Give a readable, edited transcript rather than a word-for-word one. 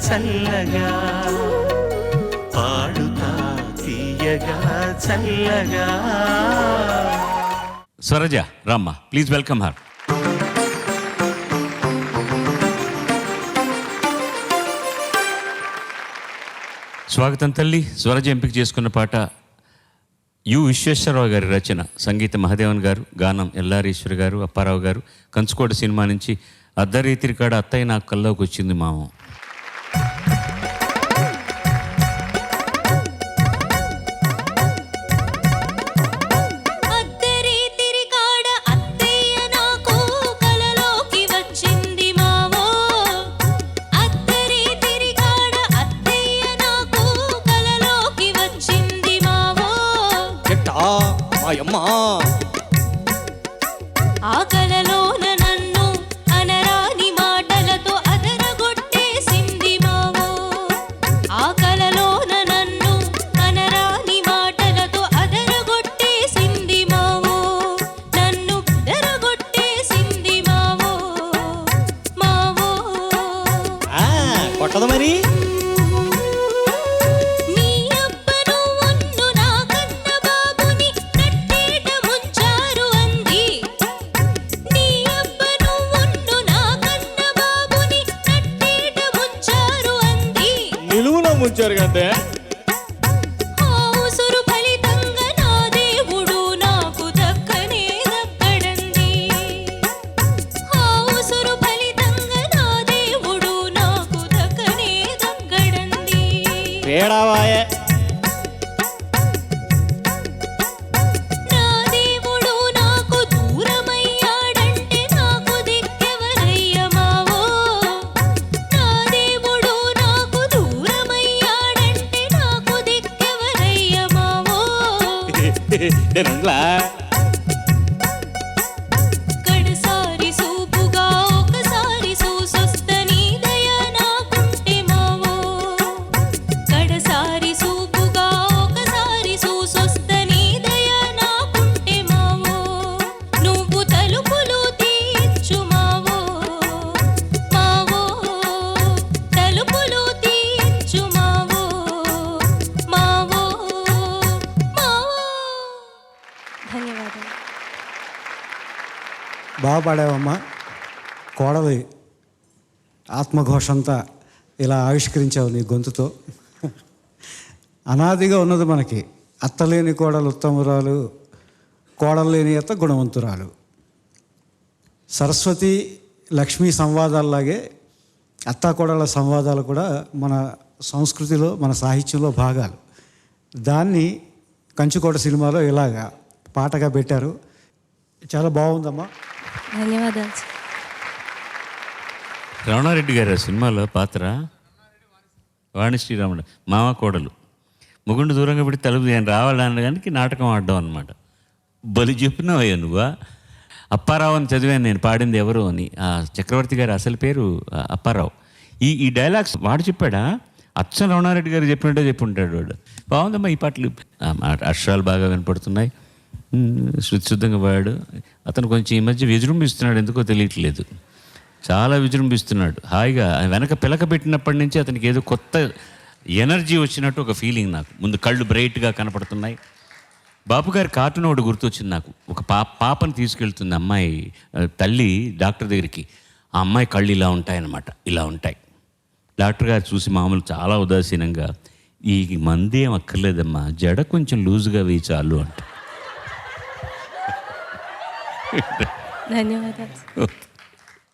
చల్లగా పాడుతా తీయగా చల్లగా. స్వరజ రామ్మ, ప్లీజ్ వెల్కమ్ హర్. స్వాగతం తల్లి. స్వరజ ఎంపిక చేసుకున్న పాట యు విశ్వేశ్వరరావు గారి రచన, సంగీత మహాదేవన్ గారు, గానం ఎల్లారీశ్వర్ గారు, అప్పారావు గారు. కంచుకోట సినిమా నుంచి అర్ధరీతిరి కాడ అత్తయ్య నాకు కల్లోకి వచ్చింది మామ. ఆ కలలోన నన్ను అనరాని మాటలతో అదరగొట్టేసింది మావో. ఆ కలలోన నన్ను అనరాని మాటలతో అదరగొట్టేసింది మావో. నన్ను అదరగొట్టేసింది మావో. మావో కొట్టదు మరి. ముంచారు కంటే ఆవుసురు ఫలితంగా నా దేవుడు నాకు దక్కనే దక్కడంది. ఆవుసురు ఫలితంగా నా దేవుడు నాకు దక్కనే దక్కడంది. పేడవాయే కడసారి సూపుగా ఒకసారి చూసొస్తని దయ నాకుంటే మావో. కడసారి సూపుగా ఒకసారి చూసొస్తని దయ నాకుంటే మావో. నువ్వు తలుపులు తీర్చు మావో. మావో తలుపులు తీర్చు మావో. మావో ధన్యవాదాలు. బాగా పాడావమ్మా. కోడలి ఆత్మఘోష అంతా ఇలా ఆవిష్కరించావు నీ గొంతుతో. అనాదిగా ఉన్నది మనకి అత్తలేని కోడలు ఉత్తమురాలు, కోడలు లేని అత్త గుణవంతురాలు. సరస్వతి లక్ష్మీ సంవాదాల్లాగే అత్తాకోడళ్ళ సంవాదాలు కూడా మన సంస్కృతిలో మన సాహిత్యంలో భాగాలు. దాన్ని కంచుకోట సినిమాలో ఇలాగా పాటగా పెట్టారు. చాలా బాగుందమ్మా. ధన్యవాదాలు. రమణారెడ్డి గారు సినిమాలో పాత్ర వాణి శ్రీరాముడు మామ కోడలు. ముగుండు దూరంగా పెట్టి తలుపు నేను రావాలనడానికి నాటకం ఆడడం అనమాట. బలి చెప్పినావయ్యా నువ్వా. అప్పారావు అని చదివాను నేను, పాడింది ఎవరు అని. ఆ చక్రవర్తి గారు అసలు పేరు అప్పారావు. ఈ డైలాగ్స్ వాడు చెప్పాడా? అచ్చం రమణారెడ్డి గారు చెప్పినట్టే చెప్పుంటాడు వాడు. బాగుందమ్మా ఈ పాటలు. అక్షరాలు బాగా వినపడుతున్నాయి, శుద్ధంగా వాడు. అతను కొంచెం ఈ మధ్య విజృంభిస్తున్నాడు, ఎందుకో తెలియట్లేదు. చాలా విజృంభిస్తున్నాడు. హాయిగా వెనక పిలక పెట్టినప్పటి నుంచి అతనికి ఏదో కొత్త ఎనర్జీ వచ్చినట్టు ఒక ఫీలింగ్ నాకు. ముందు కళ్ళు బ్రైట్గా కనపడుతున్నాయి. బాపు గారి కార్టూన్ ఒకటి గుర్తొచ్చింది నాకు. ఒక పాపను తీసుకెళ్తుంది అమ్మాయి తల్లి డాక్టర్ దగ్గరికి. ఆ అమ్మాయి కళ్ళు ఇలా ఉంటాయన్నమాట, ఇలా ఉంటాయి. డాక్టర్ గారు చూసి మామూలు చాలా ఉదాసీనంగా, ఈ మందేం అక్కర్లేదమ్మా, జడ కొంచెం లూజుగా వేయి చాలు అంట. ధన్యవాదాలు.